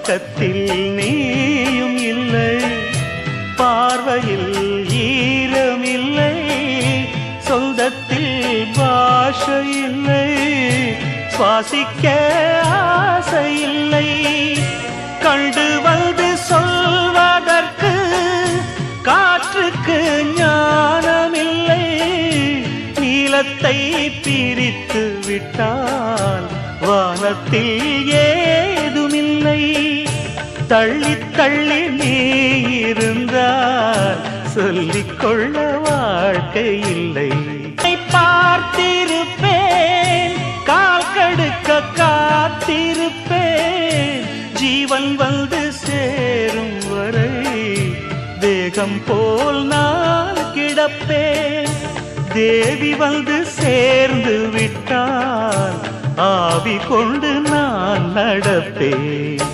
பக்கத்தில் நீயும் இல்லை, பார்வையில் ஈரம் இல்லை, சொந்தத்தில் பாஷை இல்லை, சுவாசிக்க ஆசை இல்லை. கண்டு வந்து சொல்வதற்கு காற்றுக்கு ஞானமில்லை, நீலத்தை பிரித்து விட்டால் வானத்தில் ஏதுமில்லை. தள்ளி தள்ளி நீ இருந்தால் சொல்லிக்கொள்ள வாழ்க்கை இல்லை. பார்த்திருப்பேன், கால் கடுக்க காத்திருப்பேன், ஜீவன் வந்து சேரும் வரை தேகம் போல் நான் கிடப்பேன். தேவி வந்து சேர்ந்து விட்டால் ஆவி கொண்டு நான் நடப்பேன்.